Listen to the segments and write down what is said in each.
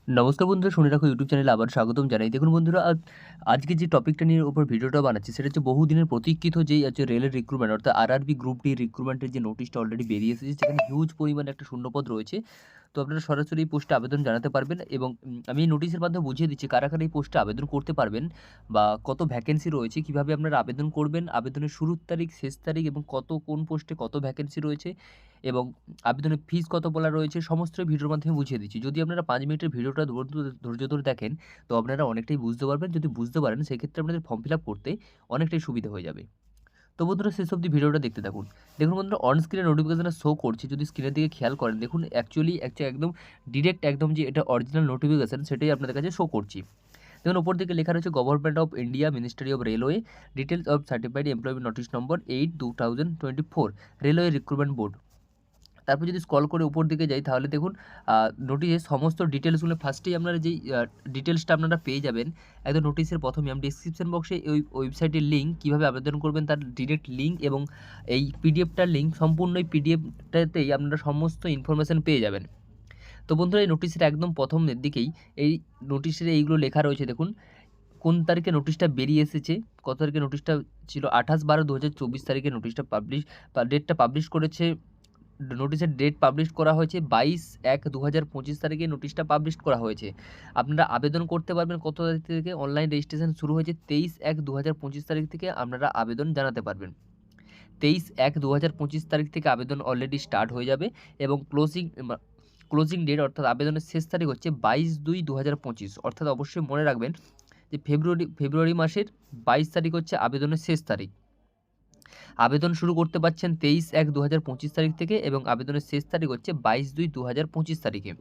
নমস্কার বন্ধুরা, শুনে রাখো ইউটিউব চ্যানেলে আবার স্বাগতম জানাই। দেখুন বন্ধুরা, আজকে যে টপিকটা নিয়ে উপর ভিডিওটা বানাচ্ছি সেটা হচ্ছে বহুদিনের প্রতীক্ষিত যেই হচ্ছে রেলের রিক্রুটমেন্ট অর্থাৎ আরআরবি গ্রুপ ডি রিক্রুটমেন্টের যে নোটিশটা অলরেডি বেরিয়ে এসেছে, যেখানে হিউজ পরিমাণে একটা শূন্যপদ রয়েছে। তো আপনারা সরাসরি এই পোস্টে আবেদন জানাতে পারবেন এবং আমি এই নোটিশের মাধ্যমে বুঝিয়ে দিচ্ছি কারা কারা এই পোস্টে আবেদন করতে পারবেন বা কত ভ্যাকেন্সি রয়েছে, কীভাবে আপনারা আবেদন করবেন, আবেদনের শুরুর তারিখ, শেষ তারিখ এবং কোন পোস্টে কত ভ্যাকেন্সি রয়েছে এবং আবেদনের ফিস কত বলা রয়েছে, সমস্ত ভিডিওর মাধ্যমে বুঝিয়ে দিচ্ছি। যদি আপনারা 5 মিনিটের ভিডিওটা ধৈর্য ধরে দেখেন, তো আপনারা অনেকটাই বুঝতে পারবেন। যদি বুঝতে পারেন, সেক্ষেত্রে আপনাদের ফর্ম ফিল আপ করতে অনেকটাই সুবিধা হয়ে যাবে। তো বন্ধুরা, শেষ অবধি ভিডিওটা দেখতে থাকুন। দেখুন বন্ধুরা, অন স্ক্রিনে নোটিফিকেশনটা শো করছে, যদি স্ক্রিনের দিকে খেয়াল করেন, দেখুন অ্যাকচুয়ালি একদম ডিরেক্ট একদম যে এটা অরিজিনাল নোটিফিকেশন সেটাই আপনাদের কাছে শো করছি। দেখুন ওপর দিকে লেখা রয়েছে government of India, ministry of railway, details of certified employment notice number 8/2024, railway recruitment board. তারপর যদি স্ক্রল করে উপর দিকে যাই, তাহলে দেখুন নোটিশের সমস্ত ডিটেলসগুলো ফার্স্টেই আপনারা যেই ডিটেলসটা আপনারা পেয়ে যাবেন একদম নোটিশের প্রথমে। আমি ডিসক্রিপশন বক্সে ওই ওয়েবসাইটের লিঙ্ক, কীভাবে আবেদন করবেন তার ডিরেক্ট লিঙ্ক এবং এই পিডিএফটার লিঙ্ক, সম্পূর্ণ এই পিডিএফটাতেই আপনারা সমস্ত ইনফরমেশান পেয়ে যাবেন। তো বন্ধুরা, এই নোটিশের একদম প্রথমের দিকেই এই নোটিশের এইগুলো লেখা রয়েছে। দেখুন কোন তারিখে নোটিশটা বেরিয়ে এসেছে, কত তারিখে নোটিশটা ছিল, 28/12/2024 তারিখে নোটিশটা ডেটটা পাবলিশ করেছে। নোটিশের ডেট পাবলিশ করা হয়েছে 22/1/2025 তারিখে নোটিশটা পাবলিশ করা হয়েছে। আপনারা আবেদন করতে পারবেন কত তারিখ থেকে, অনলাইন রেজিস্ট্রেশন শুরু হয়েছে 23/1/2025 তারিখ থেকে আপনারা আবেদন জানাতে পারবেন। 23/1/2025 তারিখ থেকে আবেদন অলরেডি স্টার্ট হয়ে যাবে এবং ক্লোজিং ডেট অর্থাৎ আবেদনের শেষ তারিখ হচ্ছে 22/2/2025। অর্থাৎ অবশ্যই মনে রাখবেন যে ফেব্রুয়ারি মাসের 22 তারিখ হচ্ছে আবেদনের শেষ তারিখ। আবেদন শুরু করতে পারছেন 23/1/2025 তারিখ থেকে এবং আবেদনের শেষ তারিখ হচ্ছে 22/2/2025 তারিখে।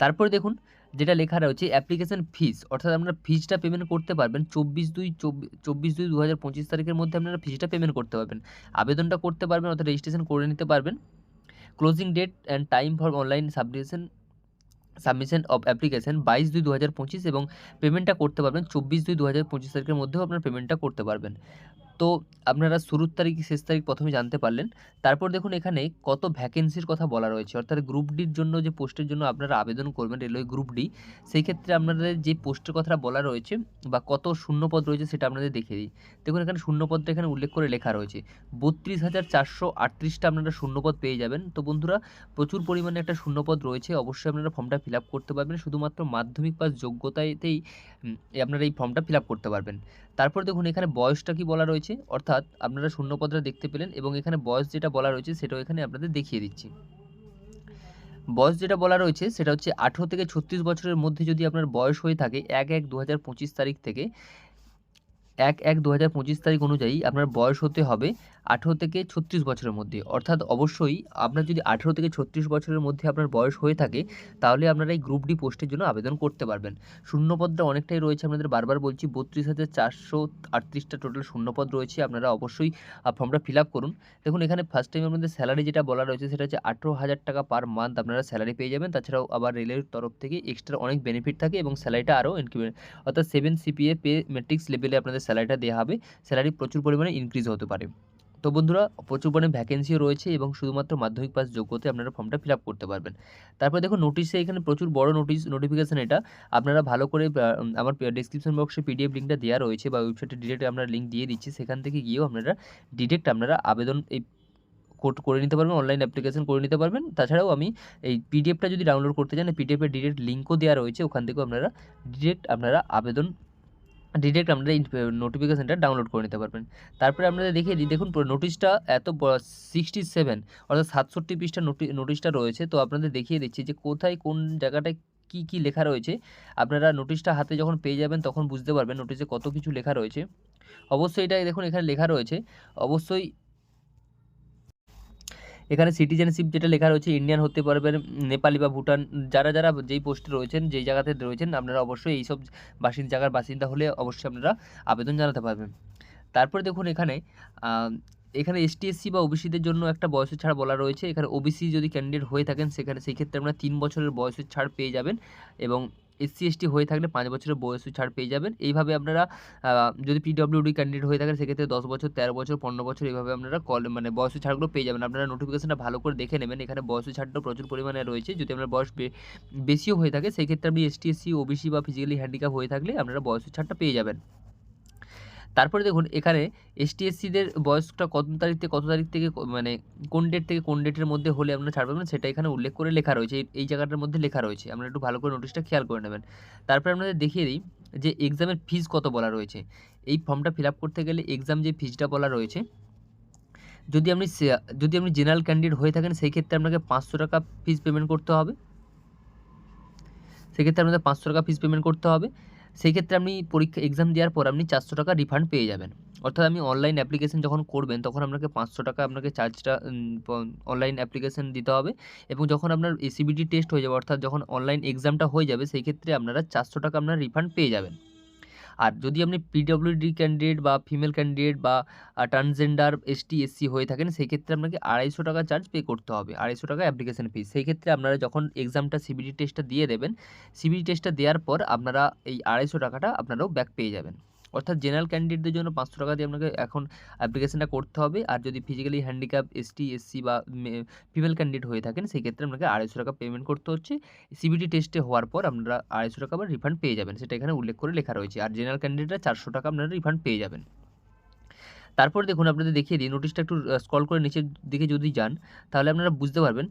তারপরে দেখুন যেটা লেখা রয়েছে অ্যাপ্লিকেশন ফিস, অর্থাৎ আপনারা ফিসটা পেমেন্ট করতে পারবেন 24/2/2025 তারিখের মধ্যে আপনারা ফিসটা পেমেন্ট করতে পারবেন, আবেদনটা করতে পারবেন অর্থাৎ রেজিস্ট্রেশন করে নিতে পারবেন। Closing date and time for online submission of application 22/2/2025 এবং পেমেন্টটা করতে পারবেন 24/2/2025 তারিখের মধ্যেও আপনারা পেমেন্টটা করতে পারবেন। তো আপনারা শুরুর তারিখ, শেষ তারিখ প্রথমে জানতে পারলেন। তারপর দেখুন এখানে কত ভ্যাকেন্সির কথা বলা রয়েছে, অর্থাৎ গ্রুপ ডির জন্য যে পোস্টের জন্য আপনারা আবেদন করবেন, রেলওয়ে গ্রুপ ডি, সেই ক্ষেত্রে আপনাদের যে পোস্টের কথা বলা রয়েছে বা কত শূন্যপদ রয়েছে সেটা আপনাদের দেখিয়ে দিই। দেখুন এখানে শূন্যপদটা এখানে উল্লেখ করে লেখা রয়েছে 32,438টা আপনারা শূন্যপদ পেয়ে যাবেন। তো বন্ধুরা, প্রচুর পরিমাণে একটা শূন্যপদ রয়েছে, অবশ্যই আপনারা ফর্মটা ফিল আপ করতে পারবেন। শুধুমাত্র মাধ্যমিক পাস যোগ্যতাতেই আপনারা এই ফর্মটা ফিল আপ করতে পারবেন। তারপর দেখুন এখানে বয়সটা কি বলা রয়েছে, অর্থাৎ আপনারা শূন্যপদটা দেখতে পেলেন এবং এখানে বয়স যেটা বলা রয়েছে সেটাও এখানে আপনাদের দেখিয়ে দিচ্ছি। বয়স যেটা বলা রয়েছে সেটা হচ্ছে 18 থেকে 36 বছরের মধ্যে যদি আপনার বয়স হয়ে থাকে 1/1/2025 তারিখ থেকে 1/1/2025 তারিখ অনুযায়ী আপনার বয়স হতে হবে 18 থেকে 36 বছরের মধ্যে। অর্থাৎ অবশ্যই আপনার যদি 18 থেকে 36 বছরের মধ্যে আপনার বয়স হয়ে থাকে, তাহলে আপনারা এই গ্রুপ ডি পোস্টের জন্য আবেদন করতে পারবেন। শূন্যপদটা অনেকটাই রয়েছে, আপনাদের বারবার বলছি 32,438টা টোটাল শূন্যপদ রয়েছে। আপনারা অবশ্যই ফর্মটা ফিল আপ করুন। দেখুন এখানে ফার্স্ট টাইম আপনাদের স্যালারি যেটা বলা রয়েছে সেটা হচ্ছে 18,000 টাকা পার মান্থ আপনারা স্যালারি পেয়ে যাবেন। তাছাড়াও আবার রেলের তরফ থেকে এক্সট্রা অনেক বেনিফিট থাকে এবং স্যালারিটা আরও ইনক্রিমেন্ট, অর্থাৎ 7 CPA পে ম্যাট্রিক্স লেভেলে আপনাদের স্যালারিটা দেওয়া হবে। স্যালারি প্রচুর পরিমাণে ইনক্রিজ হতে পারে। তো বন্ধুরা, প্রচুর পরিমাণে ভ্যাকেন্সিও রয়েছে এবং শুধুমাত্র মাধ্যমিক পাস যোগ্যতায় আপনারা ফর্মটা ফিল আপ করতে পারবেন। তারপরে দেখুন নোটিশে এখানে প্রচুর বড় নোটিফিকেশান এটা। আপনারা ভালো করে আমার ডেসক্রিপশন বক্সে পিডিএফ লিঙ্কটা দেওয়া রয়েছে বা ওয়েবসাইটে ডিরেক্ট আমরা লিঙ্ক দিয়ে দিচ্ছি, সেখান থেকে গিয়েও আপনারা ডিরেক্ট আপনারা আবেদন এই করে নিতে পারবেন, অনলাইন অ্যাপ্লিকেশন করে নিতে পারবেন। তাছাড়াও আমি এই পিডিএফটা যদি ডাউনলোড করতে চান, পিডিএফের ডিরেক্ট লিঙ্কও দেওয়া রয়েছে, ওখান থেকেও আপনারা ডিরেক্ট আপনারা এই নোটিফিকেশানটা ডাউনলোড করে নিতে পারবেন। তারপরে আপনাদের দেখিয়ে দিই, দেখুন নোটিশটা 67 অর্থাৎ 67 পৃষ্ঠা নোটিশটা রয়েছে। তো আপনাদের দেখিয়ে দিচ্ছি যে কোথায় কোন জায়গাটায় কী লেখা রয়েছে। আপনারা নোটিশটা হাতে যখন পেয়ে যাবেন তখন বুঝতে পারবেন নোটিশে কত কিছু লেখা রয়েছে। অবশ্যই এটা দেখুন এখানে লেখা রয়েছে, অবশ্যই এখানে সিটিজেনশিপ যেটা লেখা রয়েছে ইন্ডিয়ান হতে পারবেন, নেপালি বা ভুটান, যারা যেই পোস্টে রয়েছেন, যেই জায়গাতে রয়েছেন, আপনারা অবশ্যই এইসব জায়গার বাসিন্দা হলে অবশ্যই আপনারা আবেদন জানাতে পারবেন। তারপরে দেখুন এখানে ST/SC বা ওবিসিদের জন্য একটা বয়সের ছাড় বলা রয়েছে। এখানে ওবিসি যদি ক্যান্ডিডেট হয়ে থাকেন সেই ক্ষেত্রে আপনারা 3 বছরের বয়সের ছাড় পেয়ে যাবেন এবং SC/ST হয়ে থাকলে 5 বছরের বয়সী ছাড় পেয়ে যাবেন। এইভাবে আপনারা যদি PWD ক্যান্ডিডেট হয়ে থাকেন সেক্ষেত্রে 10 বছর, 13 বছর, 15 বছর এইভাবে আপনারা মানে বয়সী ছাড়গুলো পেয়ে যাবেন। আপনারা নোটিফিকেশনটা ভালো করে দেখে নেবেন। এখানে বয়সী ছাড়টাও প্রচুর পরিমাণে রয়েছে। যদি আপনার বয়স বেশিও হয়ে থাকে সেই ক্ষেত্রে আপনি ST/SC, OBC বা ফিজিক্যালি হ্যান্ডিক্যাপ হয়ে থাকলে আপনারা বয়সী ছাড়টা পেয়ে যাবেন। তারপরে দেখুন এখানে ST/SCদের বয়সটা কত তারিখ থেকে মানে কোন ডেট থেকে কোন ডেটের মধ্যে হলে আপনারা ছাড় পাবেন সেটা এখানে উল্লেখ করে লেখা রয়েছে। এই জায়গাটার মধ্যে লেখা রয়েছে। আপনারা একটু ভালো করে নোটিশটা খেয়াল করে নেবেন। তারপরে আপনাদের দেখিয়ে দিই যে এক্সামের ফিস কত বলা রয়েছে। এই ফর্মটা ফিল আপ করতে গেলে এক্সাম যে ফিসটা বলা রয়েছে, যদি আপনি জেনারেল ক্যান্ডিডেট হয়ে থাকেন সেই ক্ষেত্রে আপনাকে 500 টাকা ফিস পেমেন্ট করতে হবে। সেক্ষেত্রে আপনাদের 500 টাকা ফিস পেমেন্ট করতে হবে। সেই ক্ষেত্রে আপনি এক্সাম দেওয়ার পর আপনি 400 টাকা রিফান্ড পেয়ে যাবেন। অর্থাৎ আপনি অনলাইন অ্যাপ্লিকেশন যখন করবেন তখন আপনাকে 500 টাকা আপনাকে চার্জটা অনলাইন অ্যাপ্লিকেশন দিতে হবে, এবং যখন আপনার CBT টেস্ট হয়ে যাবে অর্থাৎ যখন অনলাইন এক্সামটা হয়ে যাবে সেই ক্ষেত্রে আপনারা 400 টাকা আপনার রিফান্ড পেয়ে যাবেন। আর যদি আপনি PWD ক্যান্ডিডেট বা ফিমেল ক্যান্ডিডেট বা ট্রান্সজেন্ডার ST/SC হয়ে থাকেন সেই ক্ষেত্রে আপনাকে 250 টাকা চার্জ পে করতে হবে, 250 টাকা অ্যাপ্লিকেশন ফিস। সেই ক্ষেত্রে আপনারা যখন এক্সামটা CBT টেস্টটা দিয়ে দেবেন, CBT টেস্টটা দেওয়ার পর আপনারা এই 250 টাকাটা আপনারাও ব্যাক পেয়ে যাবেন। অর্থাৎ জেনারেল ক্যান্ডিডেটদের জন্য 500 টাকা দিয়ে আপনাকে এখন অ্যাপ্লিকেশনটা করতে হবে, আর যদি ফিজিক্যালি হ্যান্ডিক্যাপ ST/SC বা ফিমেল ক্যান্ডিডেট হয়ে থাকেন সেই ক্ষেত্রে আপনাকে 250 টাকা পেমেন্ট করতে হচ্ছে। CBT টেস্টে হওয়ার পর আপনারা 250 টাকা আবার রিফান্ড পেয়ে যাবেন, সেটা এখানে উল্লেখ করে লেখা রয়েছে। আর জেনারেল ক্যান্ডিডেটরা 400 টাকা আপনারা রিফান্ড পেয়ে যাবেন। তারপর দেখুন আপনাদের দেখিয়ে দিই, নোটিশটা একটু স্ক্রল করে নিচের দিকে যদি যান তাহলে আপনারা বুঝতে পারবেন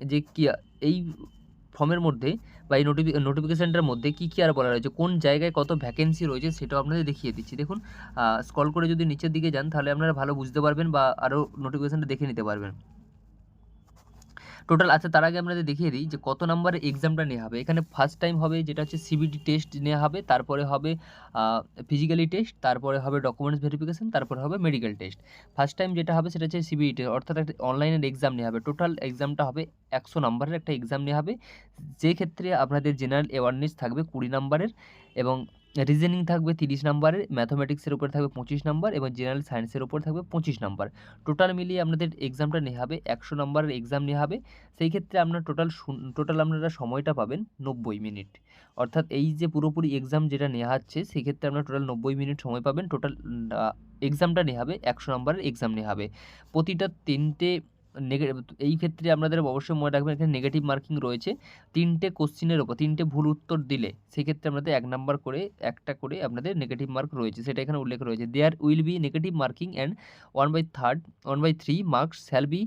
যে কি এই ফর্মের মধ্যে বা এই নোটিফিকেশানটার মধ্যে কী আর বলা রয়েছে, কোন জায়গায় কত ভ্যাকেন্সি রয়েছে সেটাও আপনাদের দেখিয়ে দিচ্ছি। দেখুন স্ক্রল করে যদি নিচের দিকে যান তাহলে আপনারা ভালো বুঝতে পারবেন বা আরও নোটিফিকেশানটা দেখে নিতে পারবেন টোটাল। আচ্ছা, তার আগে আপনাদের দেখিয়ে দিই যে কত নম্বরের এক্সামটা নেওয়া হবে। এখানে ফার্স্ট টাইম হবে যেটা হচ্ছে CBT টেস্ট নেওয়া হবে, তারপরে হবে ফিজিক্যালি টেস্ট, তারপরে হবে ডকুমেন্টস ভেরিফিকেশন, তারপরে হবে মেডিকেল টেস্ট। ফার্স্ট টাইম যেটা হবে সেটা হচ্ছে CBT টেস্ট, অর্থাৎ একটা অনলাইনের এক্সাম নেওয়া হবে। টোটাল এক্সামটা হবে 100 নম্বরের একটা এক্সাম নেওয়া হবে, যে ক্ষেত্রে আপনাদের জেনারেল অ্যাওয়ারনেস থাকবে 20 নম্বরের, এবং রিজনিং থাকবে 30 নম্বরের, ম্যাথমেটিক্সের উপর থাকবে 25 নম্বর, এবং জেনারেল সায়েন্সের উপর থাকবে 25 নম্বর। টোটাল মিলিয়ে আপনাদের এক্সামটা নেওয়া হবে 100 নম্বরের এক্সাম নেওয়া হবে। সেই ক্ষেত্রে আপনার টোটাল আপনারা সময়টা পাবেন 90 মিনিট। অর্থাৎ এই যে পুরোপুরি এক্সাম যেটা নেওয়া হচ্ছে সেক্ষেত্রে আপনার টোটাল 90 মিনিট সময় পাবেন। টোটাল এক্সামটা নেওয়া হবে 100 নম্বরের এক্সাম নেওয়া হবে। প্রতিটা 3টে এই ক্ষেত্রে আপনাদের অবশ্যই মনে রাখবেন এখানে নেগেটিভ মার্কিং রয়েছে। 3টে কোশ্চিনের ওপর 3টে ভুল উত্তর দিলে সেক্ষেত্রে আপনাদের 1 নাম্বার করে একটা করে আপনাদের নেগেটিভ মার্ক রয়েছে, সেটা এখানে উল্লেখ রয়েছে। There will be negative marking and 1/3 marks shall be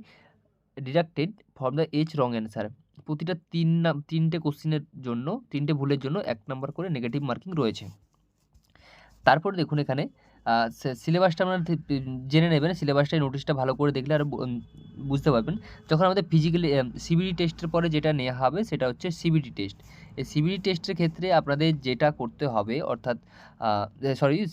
deducted from the each wrong answer. প্রতিটা 3টে কোশ্চিনের জন্য 3টে ভুলের জন্য 1 নাম্বার করে নেগেটিভ মার্কিং রয়েছে। তারপর দেখুন এখানে সিলেবাসটা আপনারা জেনে নেবেন। সিলেবাসটাই নোটিশটা ভালো করে দেখলে আরও বুঝতে পারবেন। যখন আমাদের ফিজিক্যালি CBT টেস্টের পরে যেটা নেওয়া হবে সেটা হচ্ছে CBT টেস্ট। এই CBT টেস্টের ক্ষেত্রে আপনাদের যেটা করতে হবে অর্থাৎ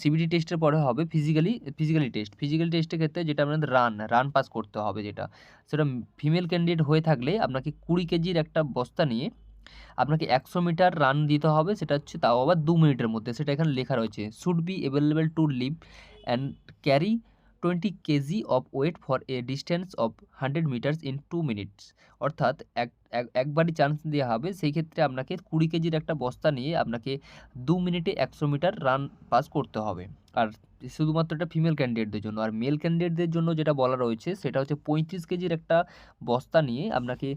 CBT টেস্টের পরে হবে ফিজিক্যালি টেস্ট। ফিজিক্যাল টেস্টের ক্ষেত্রে যেটা আপনাদের রান পাস করতে হবে, যেটা সেটা ফিমেল ক্যান্ডিডেট হয়ে থাকলে আপনাকে 20 কেজির একটা বস্তা নিয়ে আপনাকে 100 মিটার রান দিতে হবে, সেটা হচ্ছে তাও আবার 2 মিনিটের মধ্যে। সেটা এখানে লেখা রয়েছে শুড বি অ্যাভেলেবল টু লিভ and carry 20 KG of weight for a distance of 100 meters in 2 minutes. অর্থাৎ একবারই চান্স দেওয়া হবে, সেই ক্ষেত্রে আপনাকে 20 কেজির একটা বস্তা নিয়ে আপনাকে 2 মিনিটে 100 মিটার রান পাস করতে হবে। আর শুধুমাত্র এটা ফিমেল ক্যান্ডিডেটদের জন্য। আর মেল ক্যান্ডিডেটদের জন্য যেটা বলা রয়েছে সেটা হচ্ছে 35 কেজির একটা বস্তা নিয়ে আপনাকে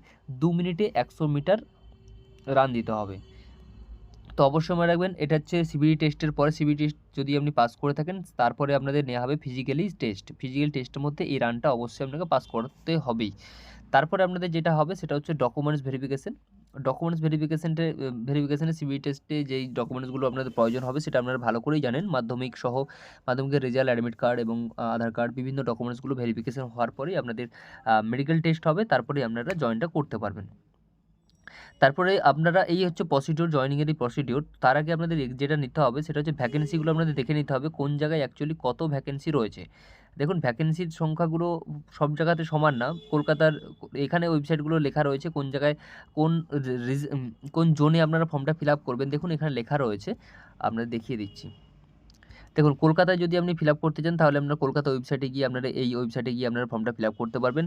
2 মিনিটে 100 মিটার রান দিতে হবে। তো অবশ্যই মনে রাখবেন এটা হচ্ছে CBT টেস্টের পরে CBT টেস্ট যদি আপনি পাস করে থাকেন তারপরে আপনাদের নেওয়া হবে ফিজিক্যাল টেস্টের মধ্যে এই রানটা অবশ্যই আপনাকে পাস করতে হবেই। তারপরে আপনাদের যেটা হবে সেটা হচ্ছে ডকুমেন্টস ভেরিফিকেশনে CBT টেস্টে যেই ডকুমেন্টসগুলো আপনাদের প্রয়োজন হবে সেটা আপনারা ভালো করেই জানেন। মাধ্যমিকের রেজাল্ট, অ্যাডমিট কার্ড এবং আধার কার্ড, বিভিন্ন ডকুমেন্টসগুলো ভেরিফিকেশন হওয়ার পরেই আপনাদের মেডিকেল টেস্ট হবে, তারপরেই আপনারা জয়েনটা করতে পারবেন। তারপরে আপনারা এই হচ্ছে জয়েনিংয়ের এই প্রসিডিওর। তার আগে আপনাদের যেটা নিতে হবে সেটা হচ্ছে ভ্যাকেন্সিগুলো আপনাদের দেখে নিতে হবে কোন জায়গায় অ্যাকচুয়ালি কত ভ্যাকেন্সি রয়েছে। দেখুন ভ্যাকেন্সির সংখ্যাগুলো সব জায়গাতে সমান না। কলকাতার এখানে ওয়েবসাইটগুলো লেখা রয়েছে কোন জায়গায় কোন জোনে আপনারা ফর্মটা ফিল আপ করবেন। দেখুন এখানে লেখা রয়েছে, আপনাদের দেখিয়ে দিচ্ছি। দেখুন কলকাতায় যদি আপনি ফিল আপ করতে চান তাহলে আপনারা কলকাতা ওয়েবসাইটে গিয়ে আপনারা এই ওয়েবসাইটে গিয়ে আপনারা ফর্মটা ফিল আপ করতে পারবেন।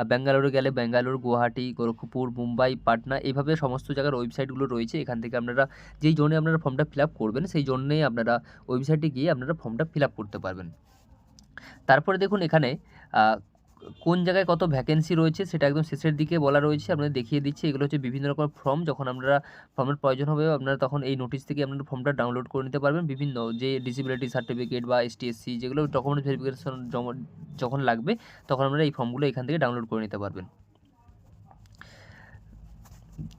ব্যাঙ্গালোরে গেলে ব্যাঙ্গালোর, গুয়াহাটি, গোরখপুর, মুম্বাই, পাটনা এইভাবে সমস্ত জায়গার ওয়েবসাইটগুলো রয়েছে। এখান থেকে আপনারা যেই জোনে আপনারা ফর্মটা ফিল আপ করবেন সেই জন্যেই আপনারা ওয়েবসাইটে গিয়ে আপনারা ফর্মটা ফিল আপ করতে পারবেন। তারপরে দেখুন এখানে কোন জায়গায় কত ভ্যাকেন্সি রয়েছে সেটা একদম শেষের দিকে বলা রয়েছে, আপনাদের দেখিয়ে দিচ্ছি। এগুলো হচ্ছে বিভিন্ন রকম ফর্ম, যখন আপনারা ফর্মের প্রয়োজন হবে আপনারা তখন এই নোটিশ থেকে আপনারা ফর্মটা ডাউনলোড করে নিতে পারবেন। বিভিন্ন যে ডিসেবিলিটি সার্টিফিকেট বা ST/SC যেগুলো ডকুমেন্ট ভেরিফিকেশন যখন লাগবে তখন আপনারা এই ফর্মগুলো এখান থেকে ডাউনলোড করে নিতে পারবেন।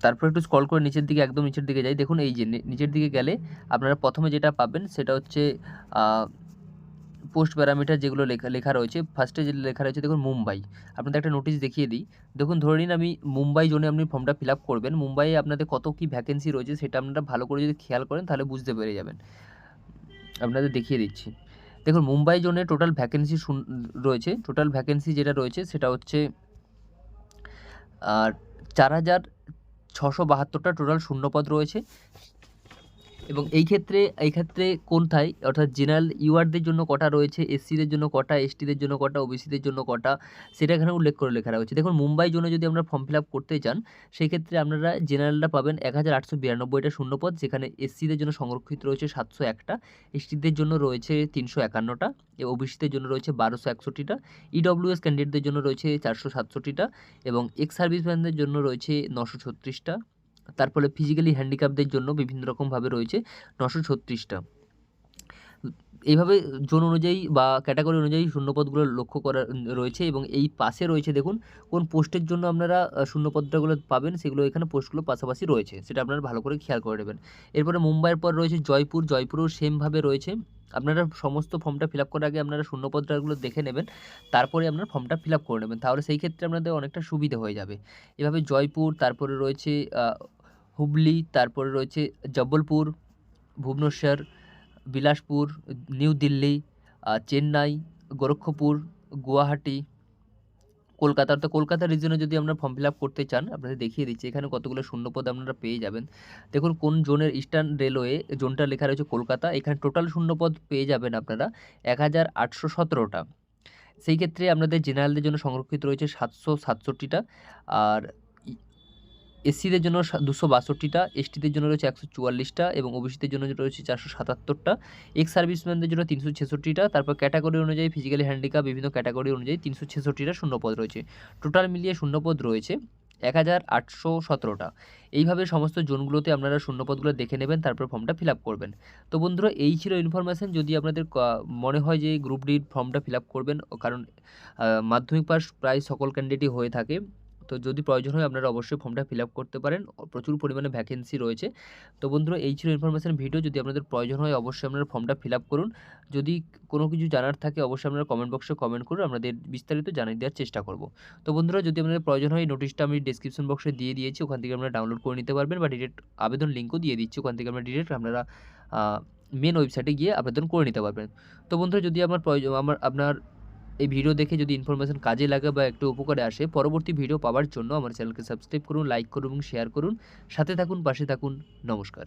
তারপর একটু স্ক্রল করে নিচের দিকে, একদম নিচের দিকে যাই। দেখুন এই যে নিচের দিকে গেলে আপনারা প্রথমে যেটা পাবেন সেটা হচ্ছে পোস্ট প্যারামিটার যেগুলো লেখা রয়েছে। ফার্স্টে যে লেখা রয়েছে দেখুন মুম্বাই। আপনাদের একটা নোটিশ দেখিয়ে দিই। দেখুন ধরে নিন আমি মুম্বাই জোনে আপনি ফর্মটা ফিল আপ করবেন। মুম্বাইয়ে আপনাদের কত কী ভ্যাকেন্সি রয়েছে সেটা আপনারা ভালো করে যদি খেয়াল করেন তাহলে বুঝতে পেরে যাবেন। আপনাদের দেখিয়ে দিচ্ছি। দেখুন মুম্বাই জোনে টোটাল ভ্যাকেন্সি রয়েছে। টোটাল ভ্যাকেন্সি যেটা রয়েছে সেটা হচ্ছে 4,672টা টোটাল শূন্যপদ রয়েছে। এবং এই ক্ষেত্রে কোনটায় অর্থাৎ জেনারেল ইউআরদের জন্য কটা রয়েছে, SCদের জন্য কটা, STদের জন্য কটা, OBCদের জন্য কটা সেটা এখানে উল্লেখ করে লেখা রয়েছে। দেখুন মুম্বাই জোনে যদি আমরা ফর্ম ফিল আপ করতে চান সেই ক্ষেত্রে আপনারা জেনারেলরা পাবেন 1,892টা শূন্যপদ, যেখানে SCদের জন্য সংরক্ষিত রয়েছে 701টা, STদের জন্য রয়েছে 351টা, OBCদের জন্য রয়েছে 1261টা, EWS ক্যান্ডিডেটদের জন্য রয়েছে 467টা এবং এক্স সার্ভিসম্যানদের জন্য রয়েছে 936টা। তারপরে ফিজিক্যালি হ্যান্ডিক্যাপদের জন্য বিভিন্ন রকমভাবে রয়েছে 936টা। এইভাবে জোন অনুযায়ী বা ক্যাটাগরি অনুযায়ী শূন্যপদগুলো লক্ষ্য করা রয়েছে। এবং এই পাশে রয়েছে দেখুন কোন পোস্টের জন্য আপনারা শূন্যপদগুলো পাবেন, সেগুলো এখানে পোস্টগুলো পাশাপাশি রয়েছে, সেটা আপনারা ভালো করে খেয়াল করে নেবেন। এরপরে মুম্বাইয়ের পর রয়েছে জয়পুরেও সেমভাবে রয়েছে। আপনারা সমস্ত ফর্মটা ফিল আপ করার আগে আপনারা শূন্যপদগুলো দেখে নেবেন, তারপরে আপনারা ফর্মটা ফিল আপ করে নেবেন, তাহলে সেই ক্ষেত্রে আপনাদের অনেকটা সুবিধা হয়ে যাবে। এভাবে জয়পুর, তারপরে রয়েছে হুগলি, তারপরে রয়েছে জব্বলপুর, ভুবনেশ্বর, বিলাসপুর, নিউ দিল্লি, চেন্নাই, গোরক্ষপুর, গুয়াহাটি, কলকাতা। তো কলকাতা রিজনে যদি আমরা ফর্ম ফিল আপ করতে চান আপনাদের দেখিয়ে দিচ্ছি এখানে কতগুলো শূন্যপদ আপনারা পেয়ে যাবেন। দেখুন কোন জোনের, ইস্টার্ন রেলওয়ে জোনটা লেখা রয়েছে কলকাতা, এখানে টোটাল শূন্যপদ পেয়ে যাবেন আপনারা 1,817টা। সেই ক্ষেত্রে আপনাদের জেনারেলদের জন্য সংরক্ষিত রয়েছে 767টা, আর SCদের জন্য 262টা, STদের জন্য রয়েছে 144টা এবং OBCদের জন্য রয়েছে 477টা, এক্স সার্ভিসম্যানদের জন্য 366টা। তারপর ক্যাটাগরি অনুযায়ী ফিজিক্যালি হ্যান্ডিক্যাপ বিভিন্ন ক্যাটাগরি অনুযায়ী 366টা শূন্যপদ রয়েছে। টোটাল মিলিয়ে শূন্যপদ রয়েছে 1,817টা। এইভাবে সমস্ত জোনগুলোতে আপনারা শূন্যপদগুলো দেখে নেবেন, তারপর ফর্মটা ফিল আপ করবেন। তো বন্ধুরা এই ছিল ইনফরমেশান। যদি আপনাদের মনে হয় যে গ্রুপ ডির ফর্মটা ফিল আপ করবেন, কারণ মাধ্যমিক পাস প্রায় সকল ক্যান্ডিডেটই হয়ে থাকে, তো যদি প্রয়োজন হয় আপনারা অবশ্যই ফর্মটা ফিল আপ করতে পারেন, প্রচুর পরিমাণে ভ্যাকেন্সি রয়েছে। তো বন্ধুরা এই ছিল ইনফরমেশান ভিডিও। যদি আপনাদের প্রয়োজন হয় অবশ্যই আপনারা ফর্মটা ফিল আপ করুন। যদি কোনো কিছু জানার থাকে অবশ্যই আপনারা কমেন্ট বক্সে কমেন্ট করুন, আপনাদের বিস্তারিত জানিয়ে দেওয়ার চেষ্টা করব। তো বন্ধুরা যদি আপনাদের প্রয়োজন হয় নোটিশটা আমি ডেসক্রিপশন বক্সে দিয়ে দিয়েছি, ওখান থেকে আপনারা ডাউনলোড করে নিতে পারবেন, বা ডিরেক্ট আবেদন লিঙ্কও দিয়ে দিচ্ছি, ওখান থেকে আপনারা মেন ওয়েবসাইটে গিয়ে আবেদন করে নিতে পারবেন। তো বন্ধুরা যদি আপনার এই ভিডিও দেখে যদি ইনফরমেশান কাজে লাগে বা একটু উপকারে আসে, পরবর্তী ভিডিও পাওয়ার জন্য আমার চ্যানেলকে সাবস্ক্রাইব করুন, লাইক করুন এবং শেয়ার করুন। সাথে থাকুন, পাশে থাকুন। নমস্কার।